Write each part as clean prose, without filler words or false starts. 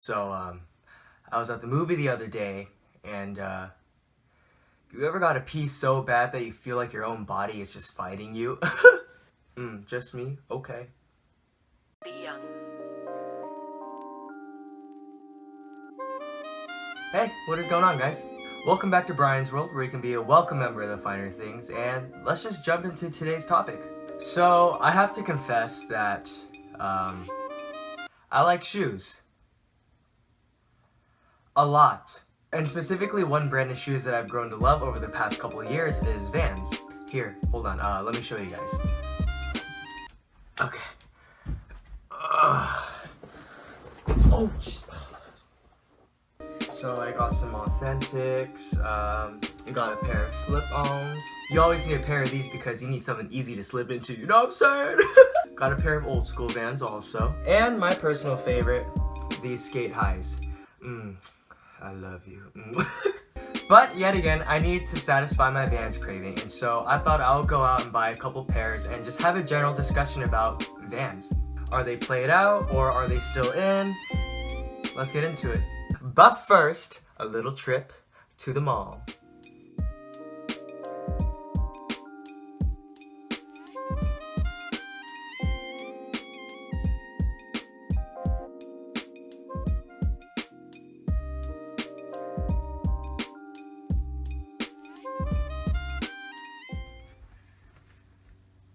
So, I was at the movie the other day, and, you ever got to pee so bad that you feel like your own body is just fighting you? Just me? Okay. Be young. Hey, what is going on, guys? Welcome back to Brian's World, where you can be a welcome member of the finer things, and let's just jump into today's topic. So, I have to confess that, I like shoes. A lot. And specifically, one brand of shoes that I've grown to love over the past couple of years is Vans. Here, hold on, let me show you guys. Okay. Oh, so I got some Authentics, I got a pair of slip-ons. You always need a pair of these because you need something easy to slip into, you know what I'm saying? Got a pair of old school Vans also. And my personal favorite, these skate highs. I love you. But yet again, I need to satisfy my Vans craving, and so I thought I'll go out and buy a couple pairs and just have a general discussion about Vans. Are they played out, or are they still in? Let's get into it. But first, a little trip to the mall.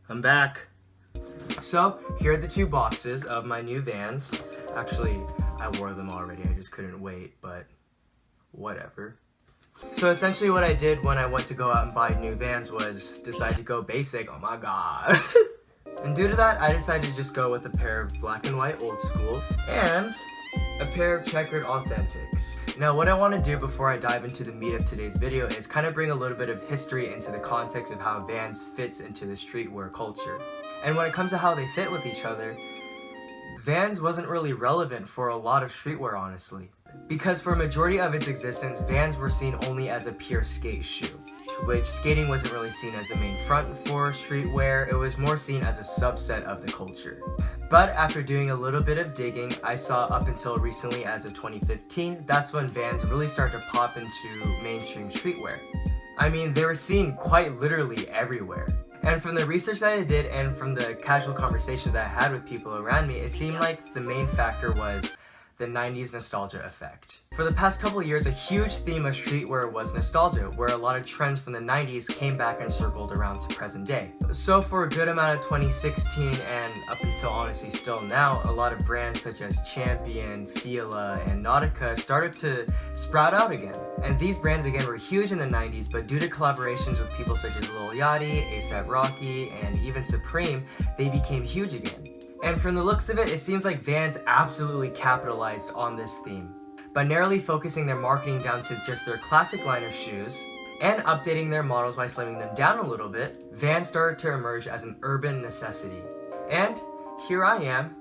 I'm back. So, here are the two boxes of my new Vans. Actually, I wore them already, I just couldn't wait, but whatever. So essentially what I did when I went to go out and buy new Vans was decide to go basic, oh my god. And due to that, I decided to just go with a pair of black and white old school and a pair of checkered Authentics. Now what I want to do before I dive into the meat of today's video is kind of bring a little bit of history into the context of how Vans fits into the streetwear culture. And when it comes to how they fit with each other, Vans wasn't really relevant for a lot of streetwear, honestly. Because for a majority of its existence, Vans were seen only as a pure skate shoe, which skating wasn't really seen as the main front for streetwear, it was more seen as a subset of the culture. But after doing a little bit of digging, I saw up until recently as of 2015, that's when Vans really started to pop into mainstream streetwear. I mean, they were seen quite literally everywhere. And from the research that I did and from the casual conversations that I had with people around me, it seemed like the main factor was the 90s nostalgia effect. For the past couple of years, a huge theme of streetwear was nostalgia, where a lot of trends from the 90s came back and circled around to present day. So for a good amount of 2016 and up until honestly still now, a lot of brands such as Champion, Fila, and Nautica started to sprout out again. And these brands again were huge in the 90s, but due to collaborations with people such as Lil Yachty, A$AP Rocky, and even Supreme, they became huge again. And from the looks of it, it seems like Vans absolutely capitalized on this theme. By narrowly focusing their marketing down to just their classic line of shoes, and updating their models by slimming them down a little bit, Vans started to emerge as an urban necessity. And here I am,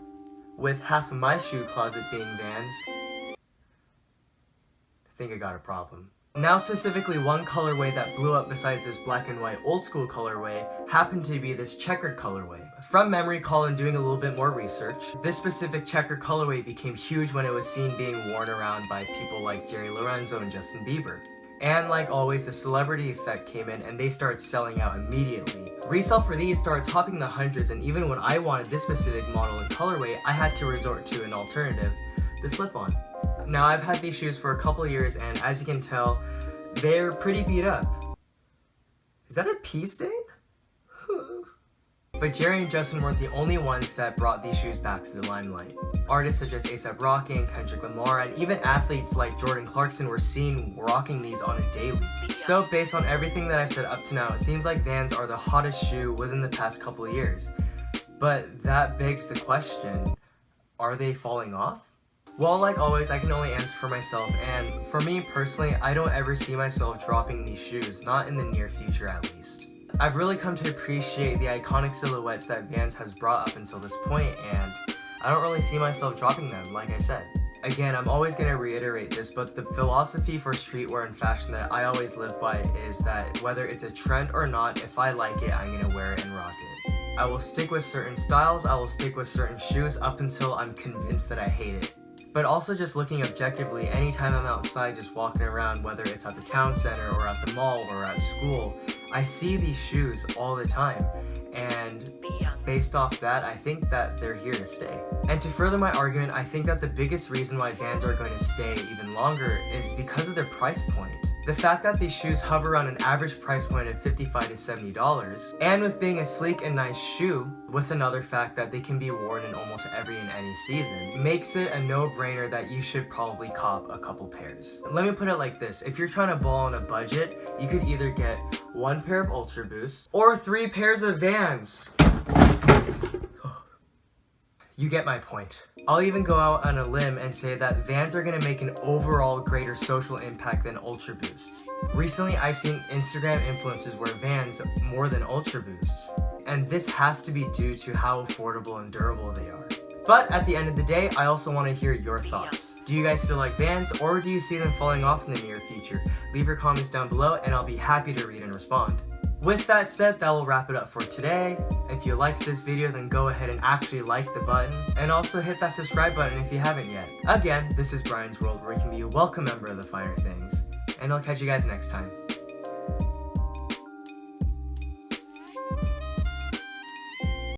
with half of my shoe closet being Vans. I think I got a problem. Now specifically one colorway that blew up besides this black and white old school colorway happened to be this checkered colorway. From memory call and doing a little bit more research, this specific checkered colorway became huge when it was seen being worn around by people like Jerry Lorenzo and Justin Bieber. And like always, the celebrity effect came in and they started selling out immediately. Resale for these started topping the hundreds, and even when I wanted this specific model and colorway, I had to resort to an alternative, the slip-on. Now I've had these shoes for a couple of years, and as you can tell, they're pretty beat up. Is that a pee stain? But Jerry and Justin weren't the only ones that brought these shoes back to the limelight. Artists such as A$AP Rocky and Kendrick Lamar, and even athletes like Jordan Clarkson were seen rocking these on a daily. So based on everything that I've said up to now, it seems like Vans are the hottest shoe within the past couple of years. But that begs the question, are they falling off? Well, like always, I can only answer for myself, and for me personally, I don't ever see myself dropping these shoes, not in the near future at least. I've really come to appreciate the iconic silhouettes that Vans has brought up until this point, and I don't really see myself dropping them, like I said. Again, I'm always going to reiterate this, but the philosophy for streetwear and fashion that I always live by is that whether it's a trend or not, if I like it, I'm going to wear it and rock it. I will stick with certain styles, I will stick with certain shoes up until I'm convinced that I hate it. But also just looking objectively, anytime I'm outside just walking around, whether it's at the town center or at the mall or at school, I see these shoes all the time. And based off that, I think that they're here to stay. And to further my argument, I think that the biggest reason why Vans are going to stay even longer is because of their price point. The fact that these shoes hover around an average price point of $55 to $70, and with being a sleek and nice shoe, with another fact that they can be worn in almost every and any season, makes it a no-brainer that you should probably cop a couple pairs. Let me put it like this, if you're trying to ball on a budget, you could either get 1 pair of Ultra Boosts, or 3 pairs of Vans. You get my point. I'll even go out on a limb and say that Vans are gonna make an overall greater social impact than Ultra Boosts. Recently, I've seen Instagram influencers wear Vans more than Ultra Boosts. And this has to be due to how affordable and durable they are. But at the end of the day, I also want to hear your thoughts. Do you guys still like Vans, or do you see them falling off in the near future? Leave your comments down below and I'll be happy to read and respond. With that said, that will wrap it up for today. If you liked this video, then go ahead and actually like the button, and also hit that subscribe button if you haven't yet. Again, this is Brian's World, where you can be a welcome member of the finer things, and I'll catch you guys next time.